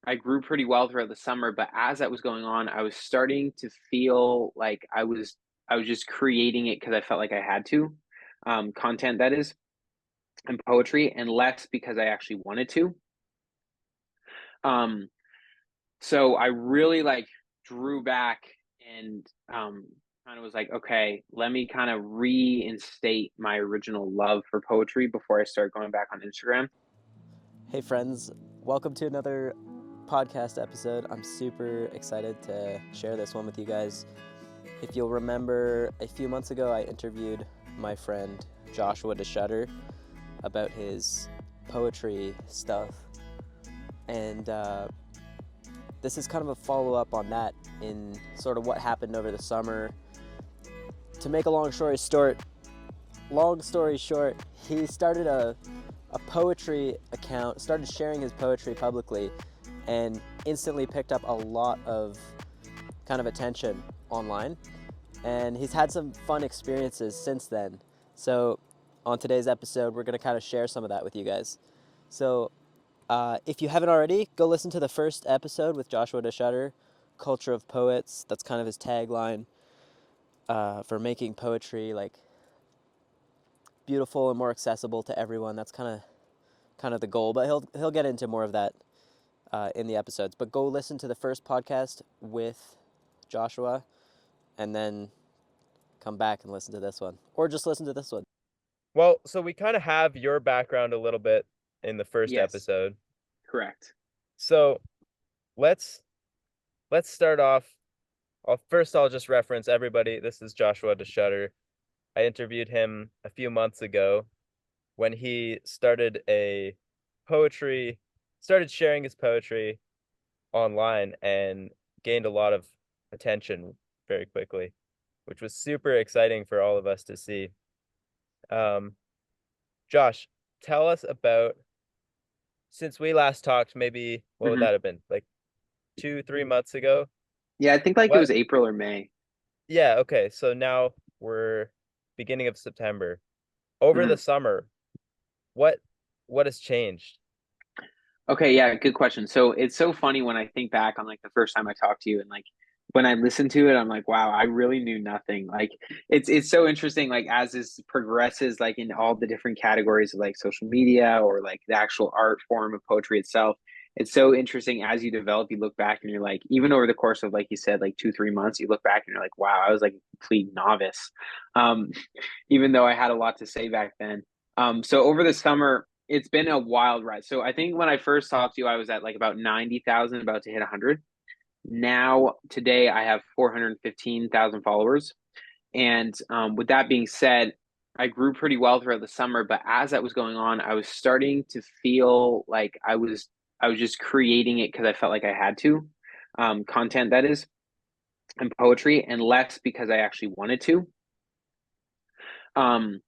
I grew pretty well throughout the summer, but as that was going on, I was starting to feel like I was just creating it because I felt like I had to, content that is, and poetry, and less because I actually wanted to. Um, so I really like drew back and kind of was like, okay, let me kind of reinstate my original love for poetry before I start going back on Instagram. Hey, friends, welcome to another podcast episode. I'm super excited to share this one with you guys. If you'll remember, a few months ago, I interviewed my friend Joshua de Schutter about his poetry stuff, and this is kind of a follow up on that in sort of what happened over the summer. To make a long story short, he started a poetry account, started sharing his poetry publicly, and instantly picked up a lot of kind of attention online. And he's had some fun experiences since then. So, on today's episode, we're going to kind of share some of that with you guys. So, if you haven't already, go listen to the first episode with Joshua de Schutter, Culture of Poets. That's kind of his tagline for making poetry like beautiful and more accessible to everyone. That's kind of the goal, but he'll get into more of that in the episodes. But go listen to the first podcast with Joshua, and then come back and listen to this one, or just listen to this one. Well, so we kind of have your background a little bit in the first Yes, episode. correct. So let's start off. I'll just reference everybody. This is Joshua de Schutter. I interviewed him a few months ago when he started sharing his poetry online and gained a lot of attention very quickly, which was super exciting for all of us to see. Um, Josh, tell us about since we last talked, maybe what would Hmm. that have been? Like 2, 3 months ago? Yeah, I think like it What? was April or May. Yeah, okay. So now we're beginning of September. Over Hmm. the summer, what what has changed? Okay, yeah, good question. So it's so funny when I think back on like the first time I talked to you and like when I listened to it, I'm like, wow, I really knew nothing. Like it's so interesting, like as this progresses, like in all the different categories of like social media or like the actual art form of poetry itself. It's so interesting as you develop, you look back and you're like, even over the course of like you said, like 2, 3 months, you look back and you're like, wow, I was like a complete novice. Um, even though I had a lot to say back then. So over the summer, it's been a wild ride. So I think when I first talked to you, I was at like about 90,000, about to hit 100. Now, today, I have 415,000 followers. And with that being said, I grew pretty well throughout the summer, but as that was going on, I was starting to feel like I was just creating it because I felt like I had to, content that is, and poetry, and less because I actually wanted to. Um,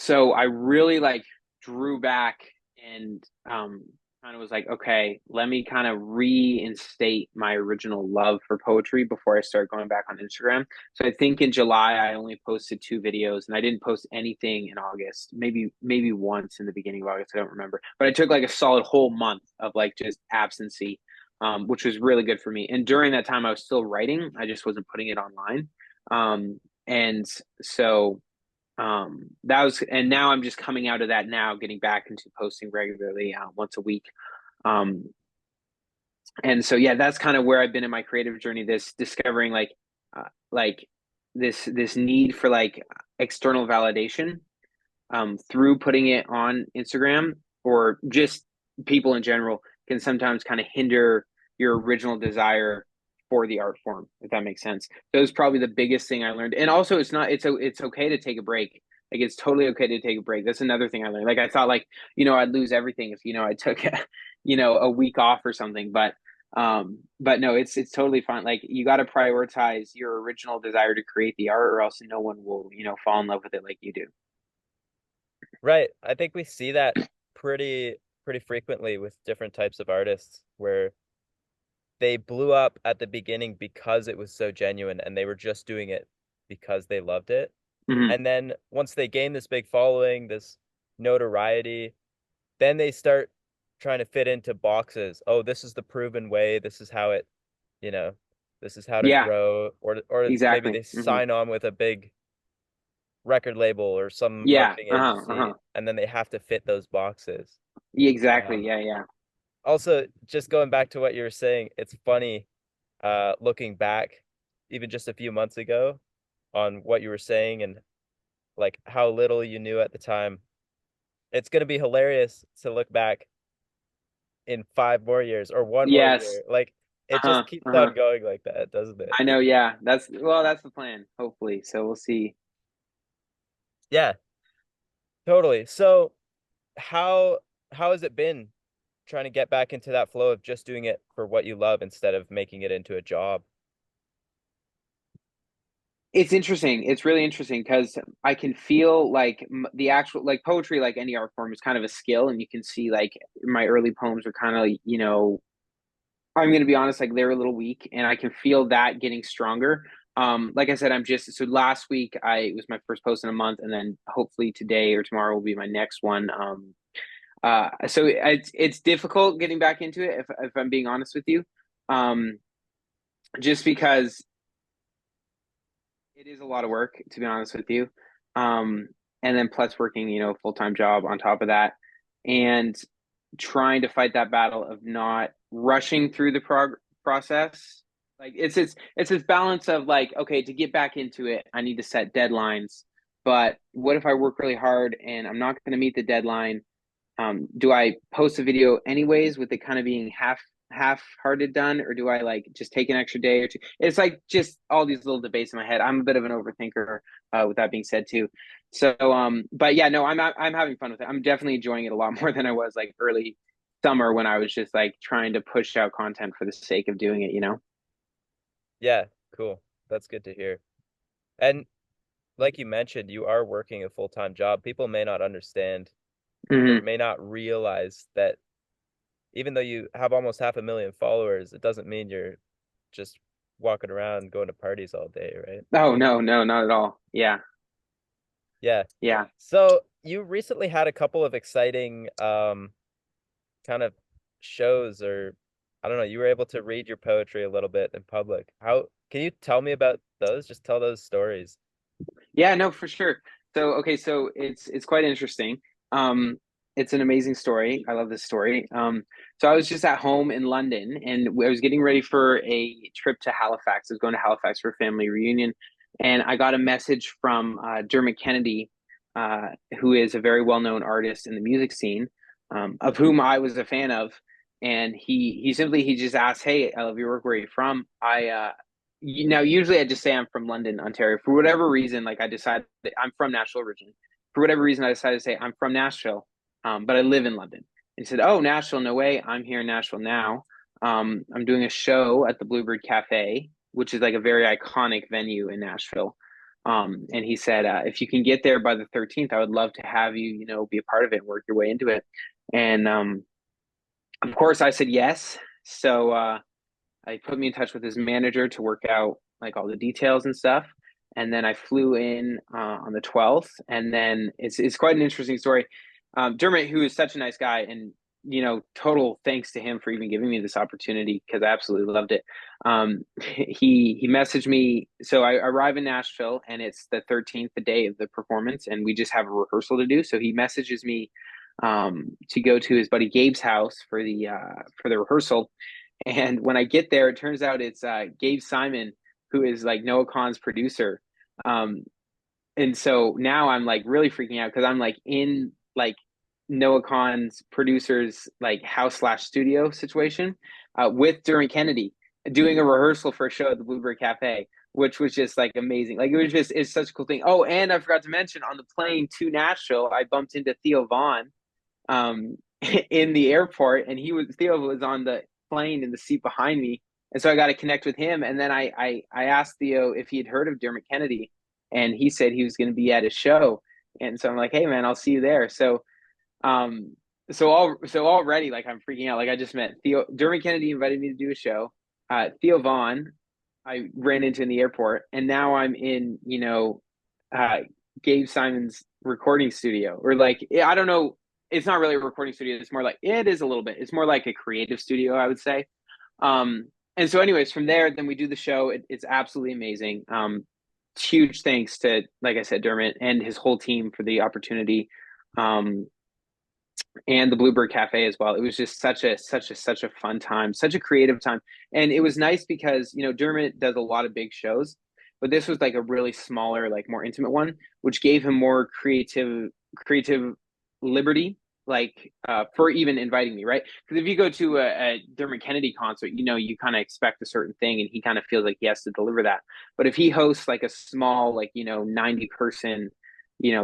So I really like drew back and kind of was like, okay, let me kind of reinstate my original love for poetry before I start going back on Instagram. So I think in July I only posted 2 videos and I didn't post anything in August. Maybe once in the beginning of August, I don't remember. But I took like a solid whole month of like just absency, which was really good for me. And during that time I was still writing. I just wasn't putting it online. And so that was, and now I'm just coming out of that now, getting back into posting regularly, once a week. um and so yeah, that's kind of where I've been in my creative journey, this discovering like this need for like external validation, through putting it on Instagram, or just people in general can sometimes kind of hinder your original desire for the art form, if that makes sense. So it's probably the biggest thing I learned. And also it's not it's okay to take a break. Like it's totally okay to take a break. That's another thing I learned. Like I thought like, I'd lose everything if, I took a week off or something. But no, it's totally fine. Like you got to prioritize your original desire to create the art, or else no one will, fall in love with it like you do. Right. I think we see that pretty frequently with different types of artists where they blew up at the beginning because it was so genuine and they were just doing it because they loved it. Hmm. And then once they gain this big following, this notoriety, then they start trying to fit into boxes. Oh, this is the proven way. This is how it, you know, this is how to Yeah, grow, or maybe exactly. they sign on with a big record label or some Yeah, marketing uh-huh, agency, uh-huh. and then they have to fit those boxes. Yeah, exactly. Um, Yeah, yeah. Also, just going back to what you were saying, it's funny looking back, even just a few months ago, on what you were saying and like how little you knew at the time. It's going to be hilarious to look back in 5 more years or one more Yes. year. Like it Uh-huh, just keeps uh-huh. on going like that, doesn't it? I know, yeah. That's the plan, hopefully. So we'll see. Yeah, totally. So how how has it been trying to get back into that flow of just doing it for what you love instead of making it into a job? It's interesting. It's really interesting because I can feel like the actual like poetry, like any art form, is kind of a skill, and you can see like my early poems are kind of I'm going to be honest, like they're a little weak, and I can feel that getting stronger. Like I said, I'm just so last week I it was my first post in a month, and then hopefully today or tomorrow will be my next one. So it's difficult getting back into it if I'm being honest with you, um, just because it is a lot of work, to be honest with you. Um, and then plus working, full time job on top of that, and trying to fight that battle of not rushing through the process. Like it's this balance of like, okay, to get back into it, I need to set deadlines. But what if I work really hard and I'm not going to meet the deadline? Do I post a video anyways with it kind of being half-hearted done, or do I like just take an extra day or two? It's like just all these little debates in my head. I'm a bit of an overthinker, with that being said too. So but yeah, no, I'm having fun with it. I'm definitely enjoying it a lot more than I was like early summer when I was just like trying to push out content for the sake of doing it. Yeah, cool. That's good to hear. And like you mentioned, you are working a full-time job. People may not understand or Hmm. may not realize that even though you have almost 500,000 followers, it doesn't mean you're just walking around going to parties all day, right? Oh no, no, not at all. Yeah, Yeah. yeah. So you recently had a couple of exciting kind of shows or I don't know, you were able to read your poetry a little bit in public. How can you tell me about those? Just tell those stories. Yeah, no, for sure. So, okay, so it's quite interesting. Um, it's an amazing story. I love this story. So I was just at home in London, and I was getting ready for a trip to Halifax. I was going to Halifax for a family reunion, and I got a message from Dermot Kennedy, who is a very well-known artist in the music scene, of whom I was a fan of. And he just asked, "Hey, I love your work. Where are you from?" Now usually I just say I'm from London, Ontario. For whatever reason, like I decided I'm from Nashville originally. For whatever reason, I decided to say I'm from Nashville, but I live in London. And he said, "Oh, Nashville, no way. I'm here in Nashville now. I'm doing a show at the Bluebird Cafe, which is like a very iconic venue in Nashville." And he said, "If you can get there by the 13th, I would love to have you, be a part of it and work your way into it." And of course, I said yes. So he put me in touch with his manager to work out like all the details and stuff. And then I flew in on the 12th. And then it's quite an interesting story. Dermot, who is such a nice guy, and total thanks to him for even giving me this opportunity because I absolutely loved it. He messaged me. So I arrive in Nashville, and it's the 13th, the day of the performance, and we just have a rehearsal to do. So he messages me to go to his buddy Gabe's house for the rehearsal. And when I get there, it turns out it's Gabe Simon, who is like Noah Khan's producer. Um, and so now I'm like really freaking out because I'm like in like Noah Khan's producer's like house slash studio situation, with Dermot Kennedy doing a rehearsal for a show at the Bluebird Cafe, which was just like amazing. Like it's such a cool thing. Oh, and I forgot to mention on the plane to Nashville, I bumped into Theo Vaughn, um, in the airport, and Theo was on the plane in the seat behind me, and so I got to connect with him. And then I asked Theo if he had heard of Dermot Kennedy, and he said he was going to be at his show, and so I'm like, hey man, I'll see you there. Um, so already like I'm freaking out. Like I just met Theo. Dermot Kennedy invited me to do a show. Theo Vaughn, I ran into in the airport, and now I'm in uh, Gabe Simon's recording studio, or like I don't know it's not really a recording studio. It's more like it is a little bit. It's more like a creative studio, I would say. And so, anyways, from there, then we do the show. It's absolutely amazing. Huge thanks to, like I said, Dermot and his whole team for the opportunity. Um, and the Bluebird Cafe as well. It was just such a fun time, such a creative time, and it was nice because Dermot does a lot of big shows, but this was like a really smaller, like more intimate one, which gave him more creative liberty, like for even inviting me, right? Because if you go to a Dermot Kennedy concert, you kind of expect a certain thing, and he kind of feels like he has to deliver that. But if he hosts like a small, like 90 person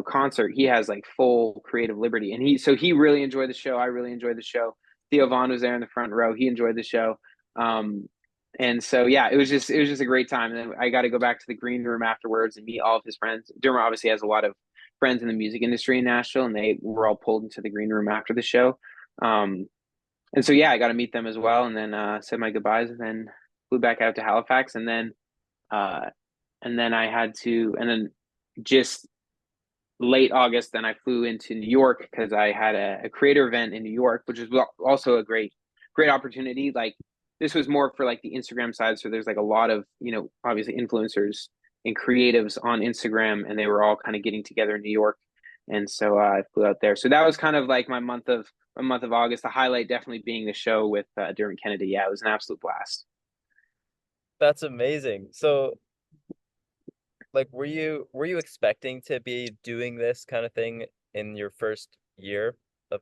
concert, he has like full creative liberty, and he really enjoyed the show. I really enjoyed the show. Theo Vaughn was there in the front row. He enjoyed the show. And so yeah, it was just a great time. And then I got to go back to the green room afterwards and meet all of his friends. Dermot obviously has a lot of friends in the music industry in Nashville, and they were all pulled into the green room after the show. Um, and so yeah, I got to meet them as well, and then said my goodbyes, and then flew back out to Halifax, uh, and then I had to, and then just late August, then I flew into New York because I had a creator event in New York, which is also a great opportunity. Like this was more for like the Instagram side, so there's like a lot of obviously influencers and creatives on Instagram, and they were all kind of getting together in New York, and so I flew out there. So that was kind of like my month of August. The highlight definitely being the show with Dermot Kennedy. Yeah, it was an absolute blast. That's amazing. So, like, were you expecting to be doing this kind of thing in your first year of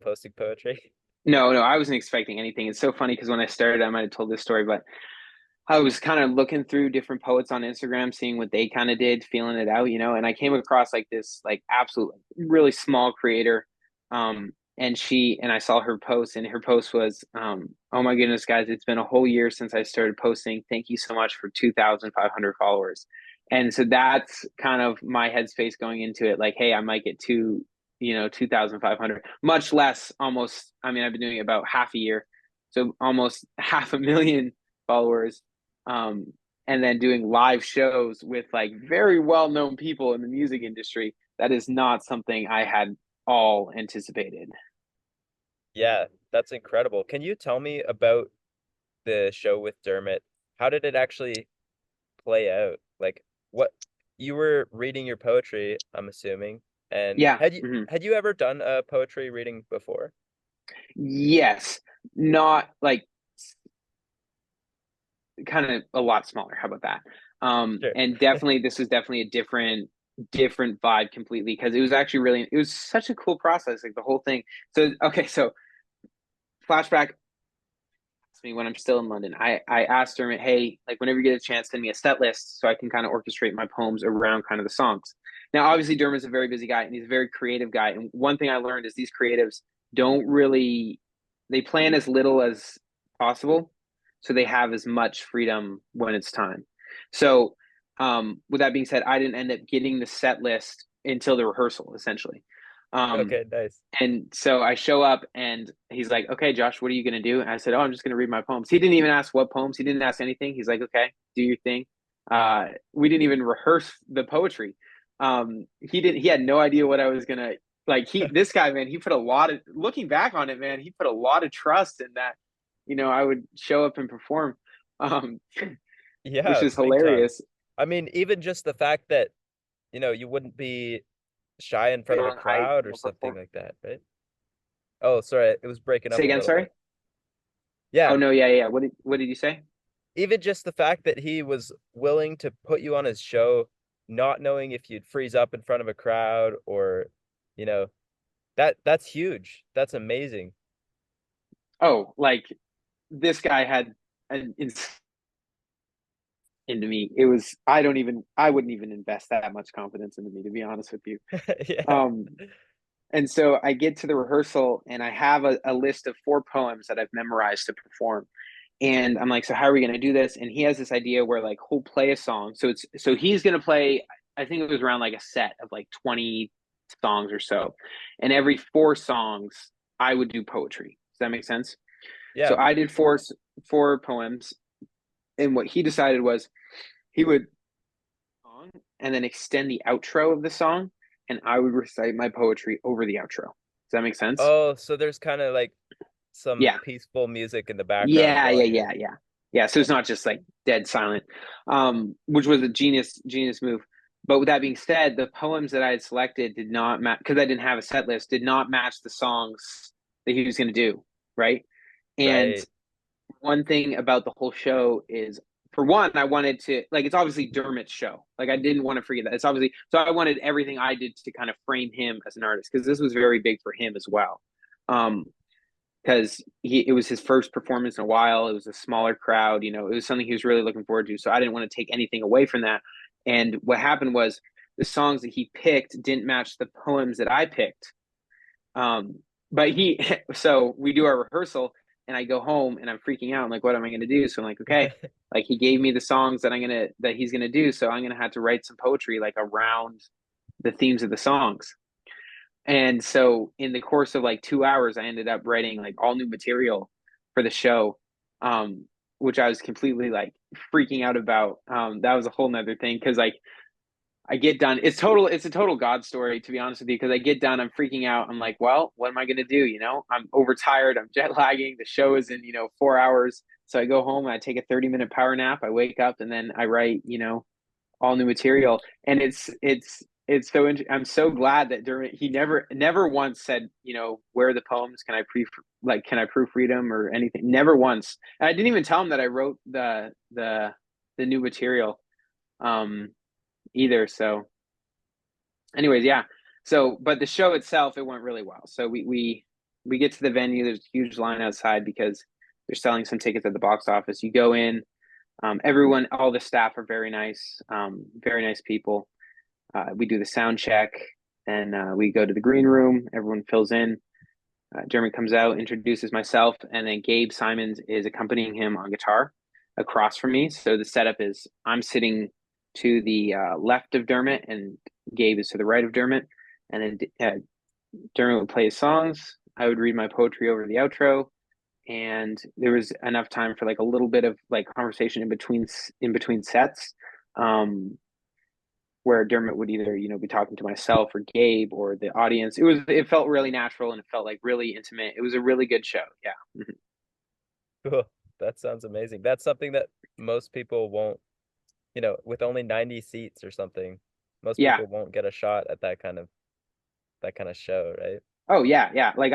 posting poetry? No, I wasn't expecting anything. It's so funny because when I started, I might have told this story, but I was kind of looking through different poets on Instagram, seeing what they kind of did, feeling it out, and I came across like this, like absolute really small creator. And I saw her post, and her post was, "Oh my goodness, guys, it's been a whole year since I started posting. Thank you so much for 2,500 followers." And so that's kind of my headspace going into it. Like, hey, I might get 2,500, much less, almost. I mean, I've been doing it about half a year, so almost half a million followers, and then doing live shows with like very well known people in the music industry. That is not something I had all anticipated. Yeah, that's incredible. Can you tell me about the show with Dermot? How did it actually play out? Like, what you were reading your poetry, I'm assuming. And Yeah. had you ever done a poetry reading before? Yes. Not like, kind of a lot smaller. How about that? Sure. And definitely, this was definitely a different vibe completely, because it was such a cool process, like the whole thing. So, okay, so flashback me when I'm still in London. I asked her, hey, like whenever you get a chance, send me a set list so I can kind of orchestrate my poems around kind of the songs. Now, obviously, Dermot's a very busy guy, and he's a very creative guy. And one thing I learned is these creatives don't really they plan as little as possible, so they have as much freedom when it's time. So, with that being said, I didn't end up getting the set list until the rehearsal, essentially. Um, Okay, nice. and so I show up, and he's like, "Okay, Josh, what are you gonna do?" And I said, "Oh, I'm just gonna read my poems." He didn't even ask what poems. He didn't ask anything. He's like, "Okay, do your thing." We didn't even rehearse the poetry. He didn't. He had no idea what I was gonna like. This guy, man, he put a lot of, looking back on it, man, he put a lot of trust in that. I would show up and perform, um, which Yeah, is big time. hilarious. I mean, even just the fact that, you wouldn't be shy in front of a Wrong height, crowd or something perform. like that, right? Oh, sorry, it was breaking Say up a again, little sorry. bit. Oh Yeah, no, yeah, yeah. What did you say? even just the fact that he was willing to put you on his show, not knowing if you'd freeze up in front of a crowd or, you know, that's huge. That's amazing. Oh, like this guy had an into me. It was I wouldn't even invest that much confidence into me, to be honest with you. Yeah. Um and so I get to the rehearsal, and I have a list of 4 poems that I've memorized to perform. And I'm like, so how are we gonna do this? And he has this idea where like he'll play a song. So he's gonna play, I think it was around like a set of like 20 songs or so. And every 4 songs I would do poetry. Does that make sense? So Yeah. I did four poems, and what he decided was he would song and then extend the outro of the song, and I would recite my poetry over the outro. that make sense? Oh, so there's kind of like some Yeah. peaceful music in the background Yeah, while yeah, you're yeah, yeah. Yeah, so it's not just like dead silent, which was a genius move. But with that being said, the poems that I had selected did not match because I didn't have a set list, did not match the songs that he was going to do, right? And right. one thing about the whole show is, for one, I wanted to like it's obviously Dermot's show. Like I didn't want to forget that. It's obviously so I wanted everything I did to kind of frame him as an artist because this was very big for him as well. Um, because he it was his first performance in a while. It was a smaller crowd, it was something he was really looking forward to. So I didn't want to take anything away from that. And what happened was the songs that he picked didn't match the poems that I picked. Um, but so we do our rehearsal, and I go home and I'm freaking out. I'm like, what am I going to do? So I'm like, okay, like he gave me the songs that he's gonna do. So I'm gonna have to write some poetry like around the themes of the songs. And so in the course of like 2 hours, I ended up writing like all new material for the show, um, which I was completely like freaking out about. That was a whole nother thing because like I get done. It's a total God story, to be honest with you, because I get done, I'm freaking out. I'm like, well, what am I gonna do? I'm overtired, I'm jet lagging, the show is in, 4 hours. So I go home and I take a 30-minute power nap, I wake up and then I write, all new material. And it's so I'm so glad that during he never once said, where are the poems, can I proofread them or anything, never once. And I didn't even tell him that I wrote the new material um either. So anyways, yeah. So but the show itself, it went really well. So we get to the venue, there's a huge line outside because they're selling some tickets at the box office. You go in, everyone, all the staff are very nice people. We do the sound check, and we go to the green room. Everyone fills in. Jeremy comes out, introduces myself, and then Gabe Simons is accompanying him on guitar across from me. So the setup is I'm sitting to the left of Dermot, and Gabe is to the right of Dermot. And then Dermot would play his songs. I would read my poetry over the outro, and there was enough time for like a little bit of like conversation in between sets. Um, where Dermot would either, be talking to myself or Gabe or the audience. It felt really natural and it felt like really intimate. It was a really good show. Yeah. Cool. That sounds amazing. That's something that most people won't, with only 90 seats or something, most Yeah. people won't get a shot at that kind of show, right? Oh yeah, yeah. Like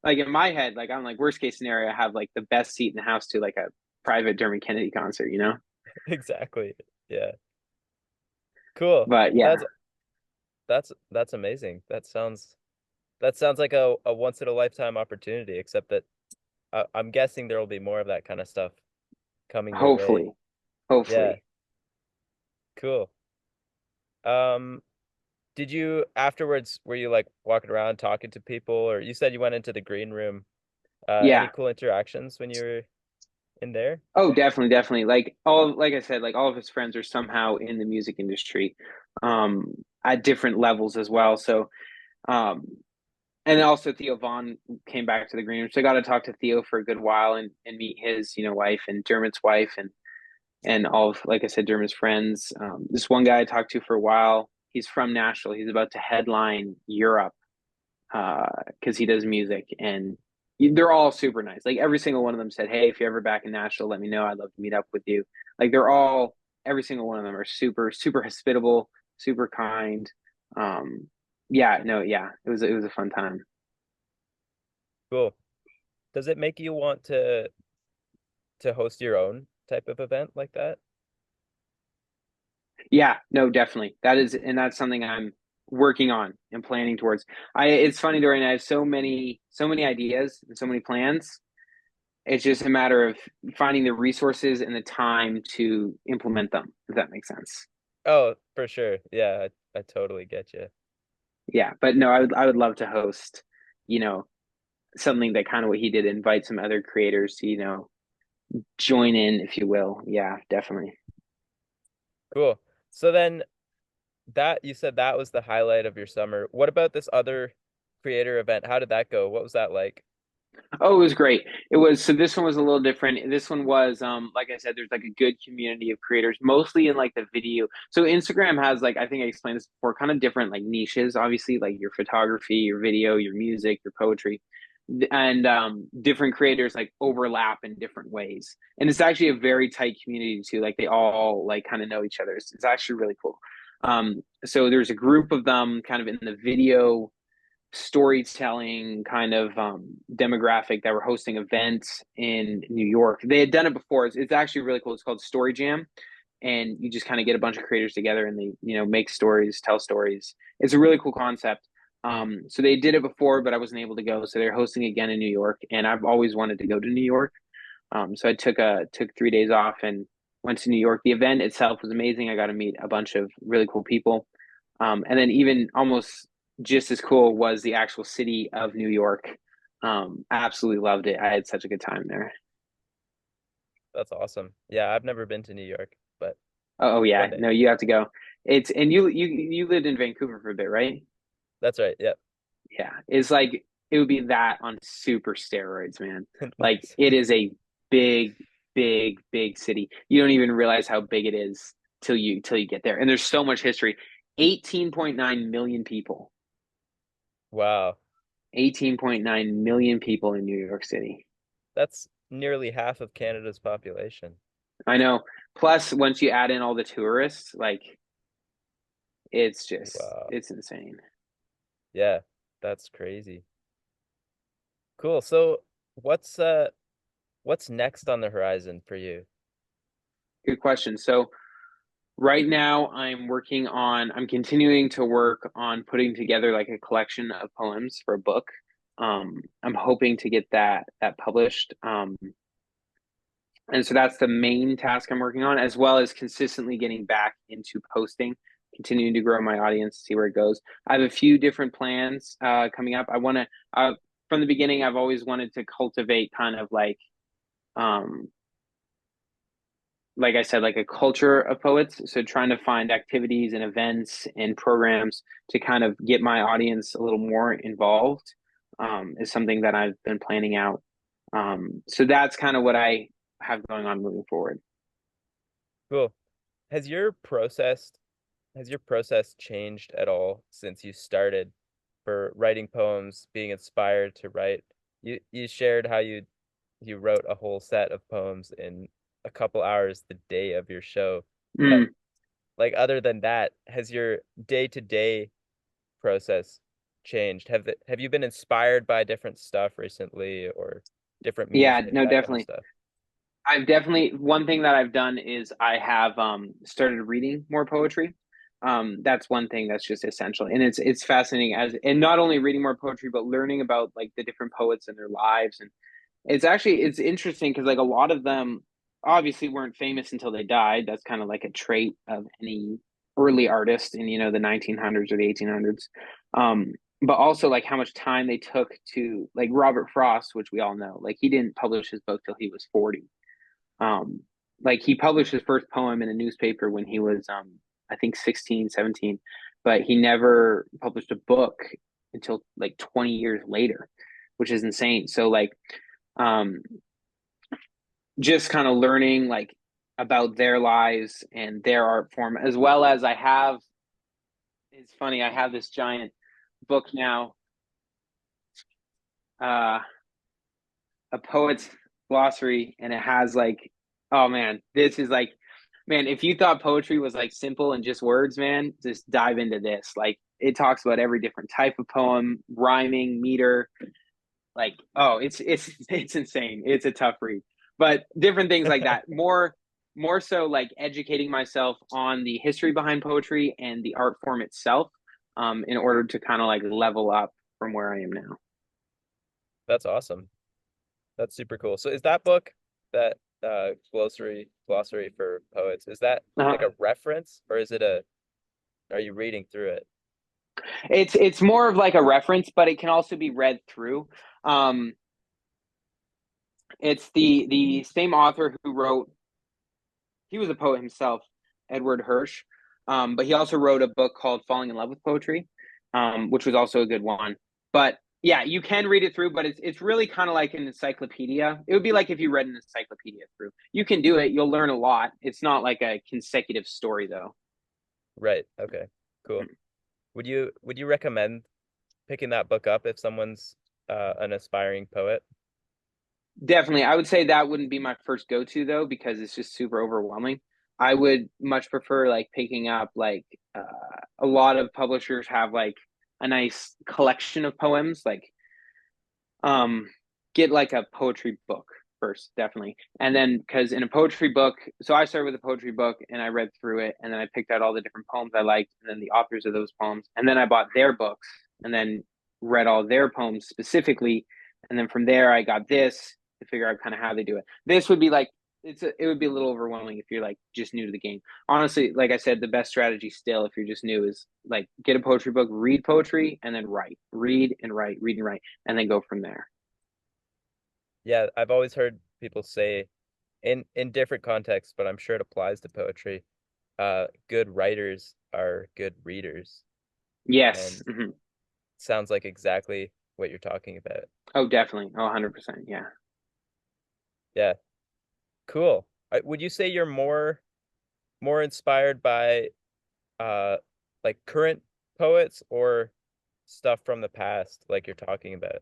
in my head, like I'm like worst case scenario, I have like the best seat in the house to like a private Dermot Kennedy concert. Exactly. Yeah. Cool. But yeah, That's amazing. That sounds like a once in a lifetime opportunity, except that I'm guessing there will be more of that kind of stuff coming your way. hopefully, Yeah, hopefully. cool. Um, did you afterwards, were you like walking around talking to people, or you said you went into the green room? Any Yeah. cool interactions when you were in there? Oh, definitely, definitely. Like I said, like all of his friends are somehow in the music industry, at different levels as well. So, um, and also Theo Vaughn came back to the green room. So I got to talk to Theo for a good while and meet his, wife and Dermot's wife and all of, like I said, Dermot's friends. This one guy I talked to for a while, he's from Nashville. He's about to headline Europe because he does music, and they're all super nice. Like every single one of them said, "Hey, if you're ever back in Nashville, let me know. I'd love to meet up with you." Like every single one of them are super, super hospitable, super kind. Um, yeah, no, yeah, it was a fun time. Cool. Does it make you want to host your own type of event like that? Yeah, no, definitely. That's something I'm working on and planning towards. It's funny, Dorian, I have so many ideas and so many plans. It's just a matter of finding the resources and the time to implement them, if that makes sense. Oh, for sure. Yeah, I totally get you. Yeah, but no, I would love to host, you know, something that kind of what he did, invite some other creators to, join in, if you will. Yeah, definitely. Cool. So then that you said that was the highlight of your summer. What about this other creator event? How did that go? What was that like? Oh, it was great. It was so this one was a little different. This one was like I said, there's like a good community of creators, mostly in like the video. So Instagram has like I think I explained this before, kind of different like niches, obviously, like your photography, your video, your music, your poetry. And different creators like overlap in different ways. And it's actually a very tight community too. Like they all like kind of know each other. It's actually really cool. So there's a group of them kind of in the video storytelling kind of demographic that were hosting events in New York. They had done it before. It's actually really cool. It's called Story Jam, and you just kind of get a bunch of creators together and they make stories, tell stories. It's a really cool concept. So they did it before, but I wasn't able to go. So they're hosting again in New York, and I've always wanted to go to New York. So I took 3 days off and went to New York. The event itself was amazing. I got to meet a bunch of really cool people. And then even almost just as cool was the actual city of New York. Absolutely loved it. I had such a good time there. That's awesome. Yeah, I've never been to New York, but Oh yeah, one day. no, you have to go. It's and you lived in Vancouver for a bit, right? That's right. Yep. Yeah, it's like it would be that on super steroids, man. Like Nice. it is a big, big, big city. You don't even realize how big it is till you get there. And there's so much history. 18.9 million people. Wow. 18.9 million people in New York City. That's nearly half of Canada's population. I know. Plus, once you add in all the tourists, like Wow. it's insane. Yeah, that's crazy. Cool. So what's next on the horizon for you? Good question. So right now I'm continuing to work on putting together like a collection of poems for a book. I'm hoping to get that published. And so that's the main task I'm working on, as well as consistently getting back into posting, continuing to grow my audience, see where it goes. I have a few different plans coming up. I want to, from the beginning, I've always wanted to cultivate kind of um, like I said, like a culture of poets. So trying to find activities and events and programs to kind of get my audience a little more involved is something that I've been planning out. So that's kind of what I have going on moving forward. Cool. Has your process has your process changed at all since you started for writing poems, being inspired to write? You shared how you wrote a whole set of poems in a couple hours the day of your show. But Mm, like other than that, has your day-to-day process changed? Have you been inspired by different stuff recently or different yeah, music, no, that kind of definitely. stuff? I've definitely one thing that I've done is I have started reading more poetry. That's one thing that's just essential, and it's fascinating as and not only reading more poetry, but learning about like the different poets and their lives. And it's interesting because like a lot of them obviously weren't famous until they died. That's kind of like a trait of any early artist in the 1900s or the 1800s. But also like how much time they took to like Robert Frost, which we all know, like he didn't publish his book till he was 40. um like he published his first poem in a newspaper when he was I think 16, 17, but he never published a book until like 20 years later, which is insane. So like um just kind of learning like about their lives and their art form, as well as it's funny, I have this giant book now, uh a poet's glossary, and it has like, oh man, this is like, man, if you thought poetry was like simple and just words, man, just dive into this. Like it talks about every different type of poem, rhyming, meter, like, oh, it's insane. It's a tough read. But different things like that. More so like educating myself on the history behind poetry and the art form itself, in order to kind of like level up from where I am now. That's awesome. That's super cool. So is that book, that glossary for poets, is that like Uh, a reference or is it a are you reading through it? it's more of like a reference, but it can also be read through. Um, it's the same author who wrote. He was a poet himself, Edward Hirsch, but he also wrote a book called "Falling in Love with Poetry," which was also a good one. But Yeah, you can read it through, but it's really kind of like an encyclopedia. It would be like if you read an encyclopedia through. You can do it. You'll learn a lot. It's not like a consecutive story though. Right. Okay. Cool. Would you recommend picking that book up if someone's an aspiring poet? Definitely. I would say that wouldn't be my first go-to though, because it's just super overwhelming. I would much prefer like picking up like a lot of publishers have like a nice collection of poems, like um get like a poetry book first, definitely. And then because in a poetry book, so I started with a poetry book and I read through it and then I picked out all the different poems I liked and then the authors of those poems. And then I bought their books and then read all their poems specifically. And then from there I got this to figure out kind of how they do it. This would be like it would be a little overwhelming if you're like just new to the game. Honestly, like I said, the best strategy still if you're just new is like get a poetry book, read poetry, and then write. Read and write, read and write, and then go from there. Yeah, I've always heard people say in different contexts, but I'm sure it applies to poetry. Good writers are good readers, Yes. and sounds like exactly what you're talking about. Oh, definitely. Oh, 100%. Yeah. Yeah, cool. Would you say you're more inspired by uh like current poets or stuff from the past, like you're talking about?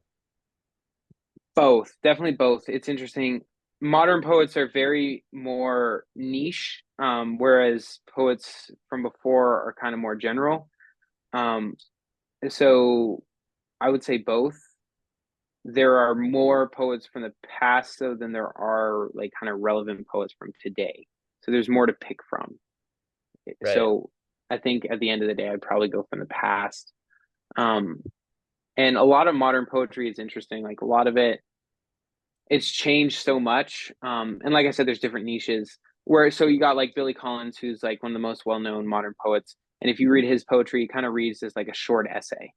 Both. Definitely both. It's interesting. Modern poets are very more niche, whereas poets from before are kind of more general. Um, so I would say both. There are more poets from the past, though, than there are like kind of relevant poets from today. So there's more to pick from. Right, So I think at the end of the day, I'd probably go from the past. Um, and a lot of modern poetry is interesting. Like a lot of it, it's changed so much. And like I said, there's different niches where so you got like Billy Collins, who's like one of the most well-known modern poets. And if you read his poetry, it kind of reads as like a short essay.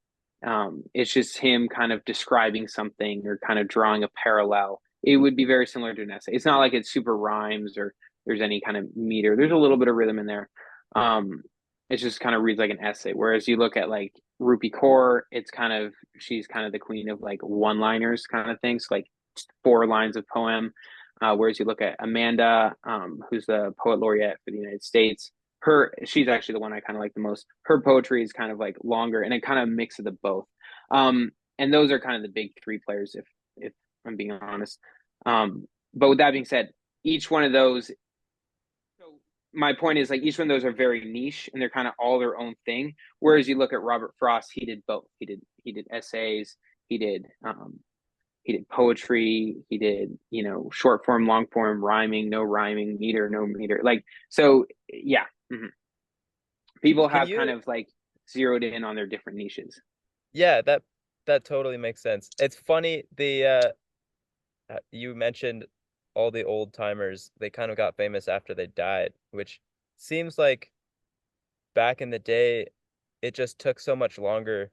It's just him kind of describing something or kind of drawing a parallel. It would be very similar to an essay. It's not like it's super rhymes or there's any kind of meter. There's a little bit of rhythm in there. Um, it just kind of reads like an essay. Whereas you look at like Rupi Kaur, it's kind of she's kind of the queen of like one-liners kind of things, like 4 lines of poem. Whereas you look at Amanda, who's the poet laureate for the United States, she's actually the one I kind of like the most. Her poetry is kind of like longer, and it kind of mixes the both. And those are kind of the big three players, if I'm being honest. But with that being said, each one of those. So my point is like each one of those are very niche, and they're kind of all their own thing. Whereas you look at Robert Frost, he did both. He did essays. He did he did poetry, he did, short form, long form, rhyming, no rhyming, meter, no meter. Like, so yeah. People can have kind you of like zeroed in on their different niches. yeah, that totally makes sense. It's funny you mentioned all the old timers, they kind of got famous after they died, which seems like back in the day it just took so much longer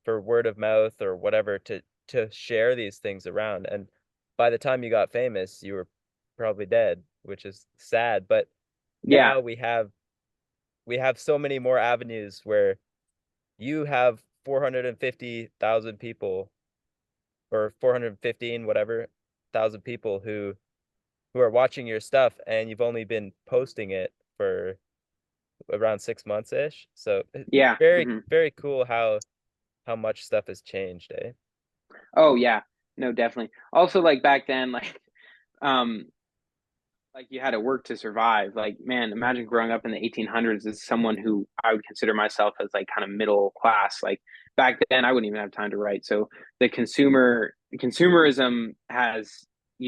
for word of mouth or whatever to share these things around. And by the time you got famous, you were probably dead, which is sad. But Yeah. now we have so many more avenues where you have 450,000 people or 415 whatever thousand people who are watching your stuff and you've only been posting it for around 6 months ish. So Yeah. very, very cool how much stuff has changed, eh? Oh yeah. No, definitely. Also, like back then, um, like you had to work to survive. Like, man, imagine growing up in the 1800s as someone who I would consider myself as like kind of middle class. Like back then, I wouldn't even have time to write. So the consumerism has,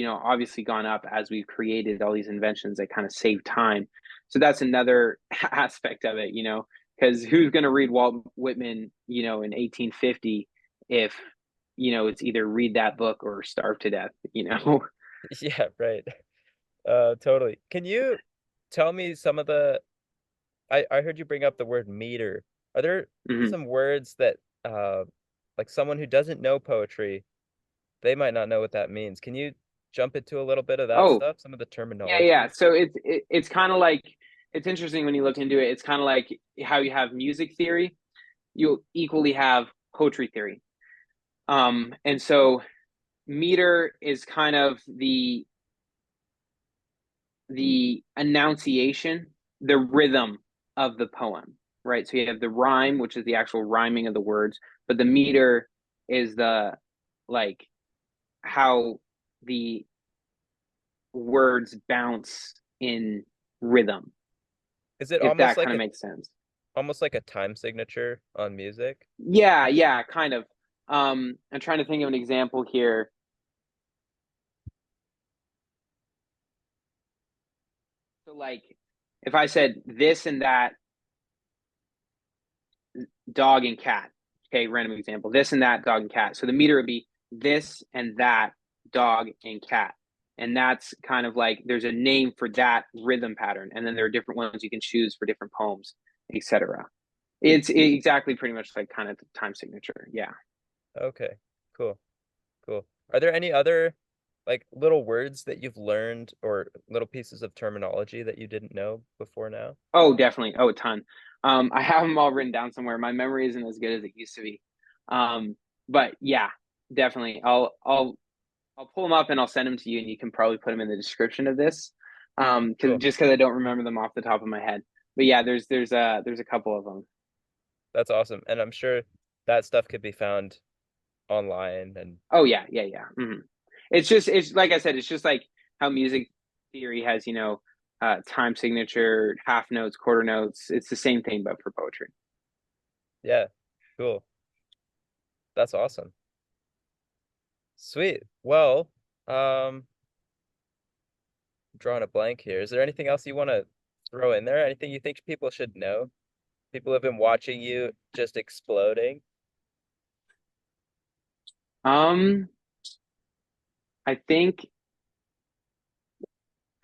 obviously gone up as we've created all these inventions that kind of save time. So that's another aspect of it, because who's going to read Walt Whitman, in 1850 if, it's either read that book or starve to death. Yeah, right. Totally. Can you tell me some of I heard you bring up the word meter. Are there Mhm. some words that like someone who doesn't know poetry, they might not know what that means. Can you jump into a little bit of that Oh, stuff, some of the yeah, yeah. terminology? So it's kind of like it's interesting when you look into it. It's kind of like how you have music theory, you equally have poetry theory. And so meter is kind of the enunciation, the rhythm of the poem, right? So you have the rhyme, which is the actual rhyming of the words, but the meter is the like how the words bounce in rhythm, Is it if that kind of makes sense. almost like a time signature on music? Yeah, yeah, kind of. I'm trying to think of an example here. So like if I said this and that dog and cat. Okay, random example. This and that dog and cat. So the meter would be this and that dog and cat. And that's kind of like there's a name for that rhythm pattern. And then there are different ones you can choose for different poems, etc. It's exactly pretty much like kind of the time signature. Yeah. Okay, cool, cool. Are there any other like little words that you've learned or little pieces of terminology that you didn't know before now? Oh, definitely. Oh, a ton. I have them all written down somewhere. My memory isn't as good as it used to be. But yeah, definitely. I'll pull them up and I'll send them to you, and you can probably put them in the description of this. Cool. Because I don't remember them off the top of my head. But yeah, there's a couple of them. That's awesome. And I'm sure that stuff could be found online and Oh yeah, yeah, yeah. It's like I said, it's just like how music theory has time signature, half notes, quarter notes. It's the same thing but for poetry. yeah, cool. That's awesome. Sweet. Well, drawing a blank here. Is there anything else you want to throw in there? Anything you think people should know? People have been watching you just exploding. Um, I think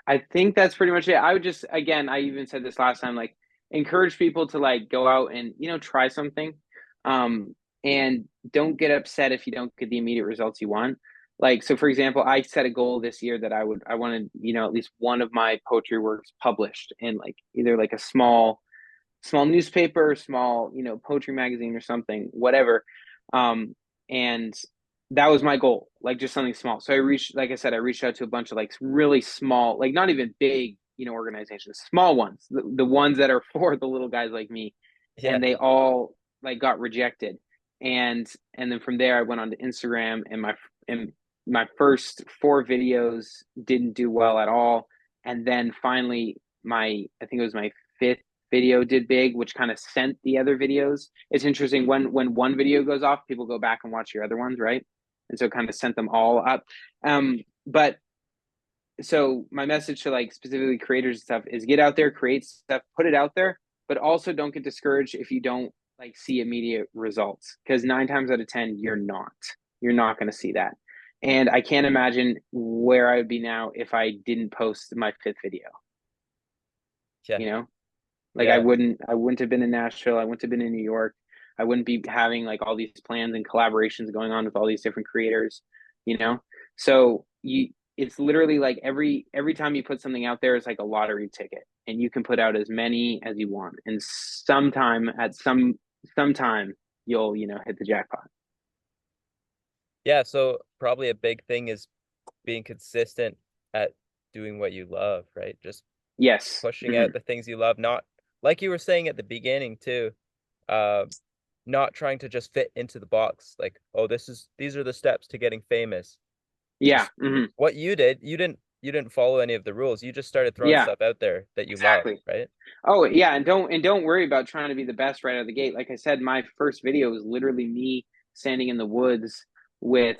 I think that's pretty much it. I would just, again, I even said this last time, like encourage people to like go out and, try something. Um, and don't get upset if you don't get the immediate results you want. Like, so for example, I set a goal this year that I wanted, at least one of my poetry works published in like either like a small newspaper, small, poetry magazine or something, whatever. And that was my goal, like just something small. So like I said, I reached out to a bunch of like really small, like not even big, organizations, small ones, the ones that are for the little guys like me. Yeah, And they all like got rejected. And then from there, I went on to Instagram, and my first four videos didn't do well at all. And then finally, I think it was my fifth video did big, which kind of sent the other videos. It's interesting when one video goes off, people go back and watch your other ones, right? And so it kind of sent them all up. But so my message to like specifically creators and stuff is get out there, create stuff, put it out there, but also don't get discouraged if you don't like see immediate results, because 9 times out of 10 you're not going to see that. And I can't imagine where I would be now if I didn't post my fifth video. yeah, You know, like I yeah, wouldn't I wouldn't have been in Nashville. I wouldn't have been in New York. I wouldn't be having like all these plans and collaborations going on with all these different creators, you know? So it's literally like every time you put something out there, it's like a lottery ticket. And you can put out as many as you want. And sometime you'll, hit the jackpot. yeah. So probably a big thing is being consistent at doing what you love, right? Just Yes. pushing out Mm-hmm. the things you love, not like you were saying at the beginning too, uh, not trying to just fit into the box, like, oh, these are the steps to getting famous. Yeah. Just Mm-hmm. what you did, you didn't follow any of the rules. You just started throwing Yeah. stuff out there that you love, Exactly. right? Oh yeah, and don't worry about trying to be the best right out of the gate. Like I said, my first video was literally me standing in the woods with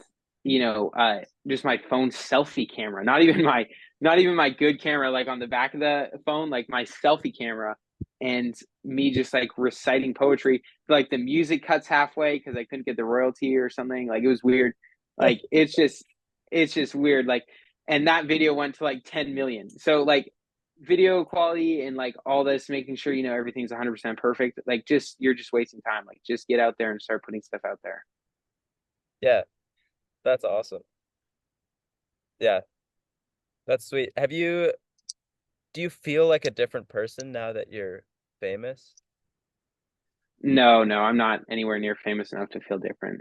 just my phone selfie camera, not even my good camera like on the back of the phone, like my selfie camera, and me just like reciting poetry. Like the music cuts halfway because I couldn't get the royalty or something. Like it was weird. Like it's just weird. Like and that video went to like 10 million. So like video quality and like all this, making sure everything's 100% perfect, like just you're just wasting time. Like just get out there and start putting stuff out there. Yeah, that's awesome. Yeah, that's sweet. Do you feel like a different person now that you're famous? No, no, I'm not anywhere near famous enough to feel different.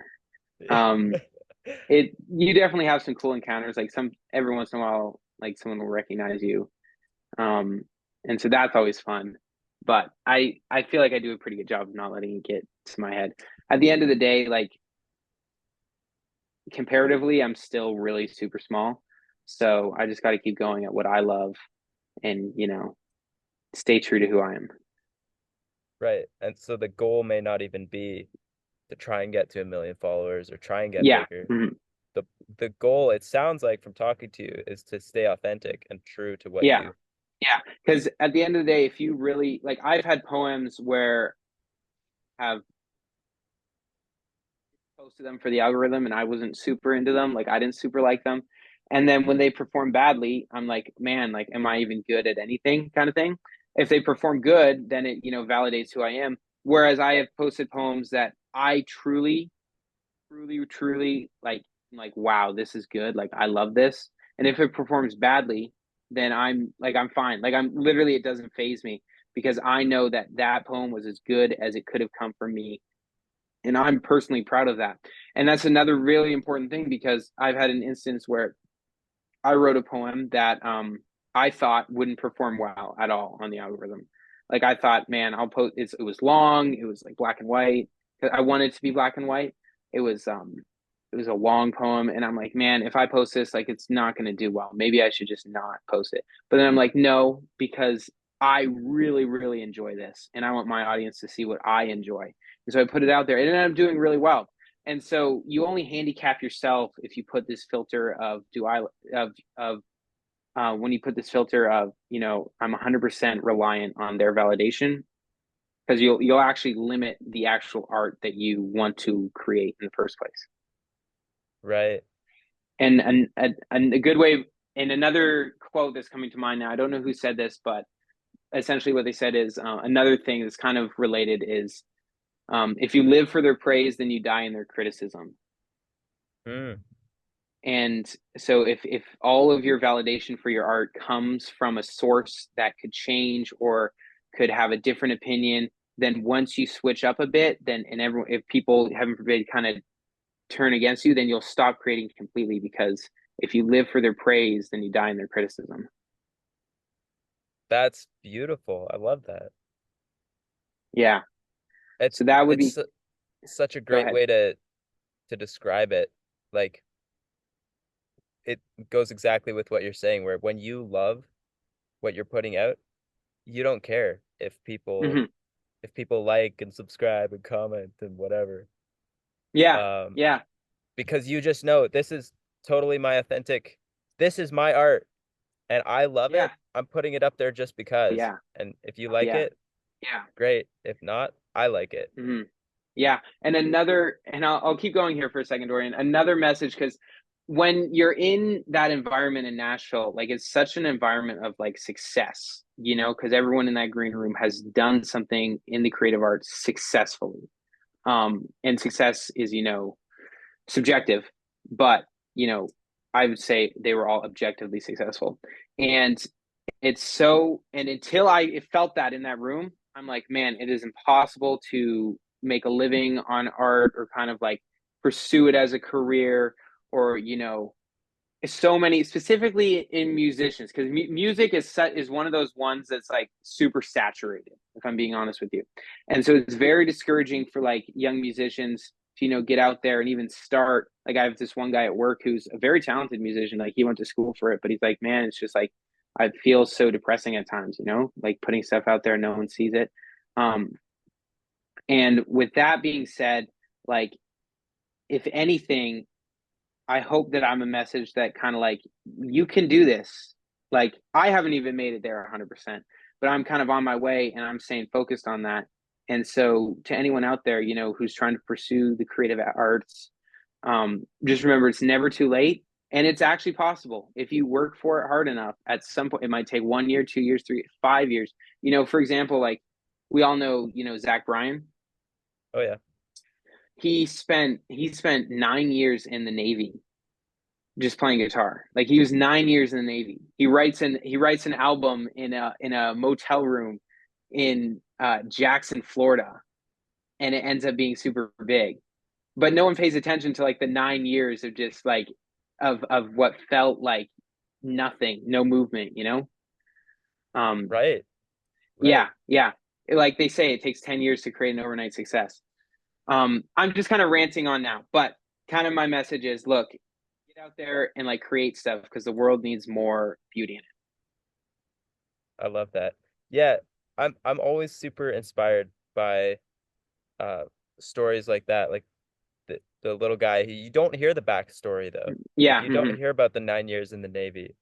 Um, it you definitely have some cool encounters. Like some every once in a while, like someone will recognize you. Um, and so that's always fun. But I feel like I do a pretty good job of not letting it get to my head. At the end of the day, like comparatively, I'm still really super small. So I just got to keep going at what I love and, stay true to who I am. Right. And so the goal may not even be to try and get to 1 million followers or try and get Yeah. bigger. Mhm. The the goal, it sounds like from talking to you, is to stay authentic and true to what Yeah. you. Yeah. Because at the end of the day, if you really like, I've had poems where have posted them for the algorithm and I wasn't super into them. Like I didn't super like them. And then when they perform badly, I'm like, man, like, am I even good at anything kind of thing? If they perform good, then it, validates who I am. Whereas I have posted poems that I truly, truly, truly like, wow, this is good. Like, I love this. And if it performs badly, then I'm fine. Like, I'm literally, it doesn't phase me because I know that that poem was as good as it could have come from me, and I'm personally proud of that. And that's another really important thing because I've had an instance where I wrote a poem that I thought wouldn't perform well at all on the algorithm. Like I thought, man, it was long, it was like black and white. I wanted it to be black and white. It was um it was a long poem, and I'm like, man, if I post this, like it's not going to do well. Maybe I should just not post it. But then I'm like, no, because I really, really enjoy this, and I want my audience to see what I enjoy. And so I put it out there, and it ended up doing really well. And so you only handicap yourself if you put this filter of do I of when you put this filter of I'm 100% reliant on their validation, because you'll actually limit the actual art that you want to create in the first place. Right. And a good way, and another quote that's coming to mind now, I don't know who said this, but essentially what they said is another thing that's kind of related is if you live for their praise, then you die in their criticism. Mm. And so if all of your validation for your art comes from a source that could change or could have a different opinion, then once you switch up a bit, then and everyone if people, heaven forbid, kind of turn against you, then you'll stop creating completely because if you live for their praise, then you die in their criticism. That's beautiful. I love that. Yeah. It's So that would it's be, su- such a go great ahead. way to describe it. Like it goes exactly with what you're saying, where when you love what you're putting out, you don't care Hmm. if people like and subscribe and comment and whatever. Yeah. Um, Yeah. because you just know this is totally my authentic, this is my art and I love Yeah. it. I'm putting it up there just because. Yeah. And if you like Yeah. it, Yeah. great. If not, I like it. Hmm. Yeah. And I'll keep going here for a second, Dorian. Another message, because when you're in that environment in Nashville, like it's such an environment of like success, because everyone in that green room has done something in the creative arts successfully. And success is, subjective, but, you know, I would say they were all objectively successful. And and until I felt that in that room, I'm like, man, it is impossible to make a living on art or kind of like pursue it as a career, or so many, specifically in musicians, because music is one of those ones that's like super saturated, if I'm being honest with you. And so it's very discouraging for like young musicians to get out there and even start. Like I have this one guy at work who's a very talented musician, like he went to school for it, but he's like, man, it's just like I feel so depressing at times, like putting stuff out there, no one sees it. Um and with that being said, like, if anything, I hope that I'm a message that kind of like, you can do this. Like I haven't even made it there 100%, but I'm kind of on my way, and I'm staying focused on that. And so to anyone out there, who's trying to pursue the creative arts, just remember it's never too late, and it's actually possible if you work for it hard enough. At some point, it might take 1 year, 2 years, 3, 5 years. For example, like we all know, Zach Bryan. Oh yeah. He spent 9 years in the Navy just playing guitar. Like he was 9 years in the Navy. He writes an album in a motel room in Jackson, Florida, and it ends up being super big. but no one pays attention to like the 9 years of just like of what felt like nothing, no movement, you know? Um, Right. yeah, Right. yeah. Like they say, it takes 10 years to create an overnight success. I'm just kind of ranting on now, but kind of my message is look, get out there and like create stuff because the world needs more beauty in I love that. Yeah, I'm always super inspired by uh stories like that. Like the little guy, you don't hear the backstory though. it. Like Yeah. you don't hear about the 9 years in the Navy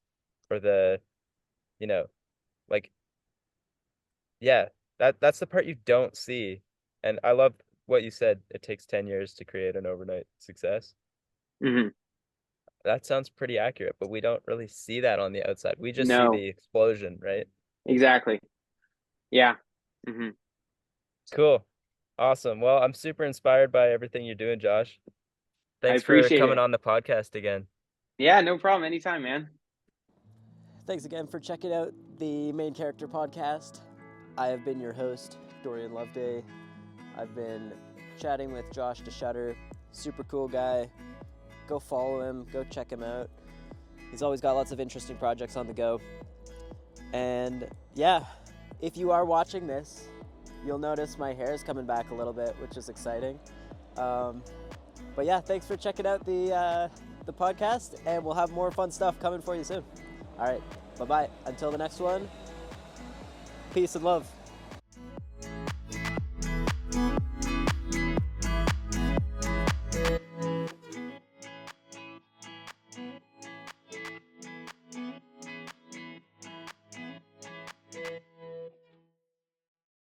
or the, you know, like yeah, that's the part you don't see. And I love what you said. It takes 10 years to create an overnight success. Hmm. That sounds pretty accurate, but we don't really see that on the outside. We just see No, the explosion, right? exactly. Yeah. Hmm. Cool. Awesome. Well, I'm super inspired by everything you're doing, Josh. I Thanks for appreciate coming it. on the podcast again. Yeah, no problem. Anytime, man. Thanks again for checking out the Main Character Podcast. I have been your host, Dorian Loveday. I've been chatting with Josh to Schutter. Super cool guy. Go follow him. Go check him out. He's always got lots of interesting projects on the go. And yeah, if you are watching this, you'll notice my hair is coming back a little bit, which is exciting. But yeah, thanks for checking out the podcast, and we'll have more fun stuff coming for you soon. All right, bye-bye. Until the next one, peace and love.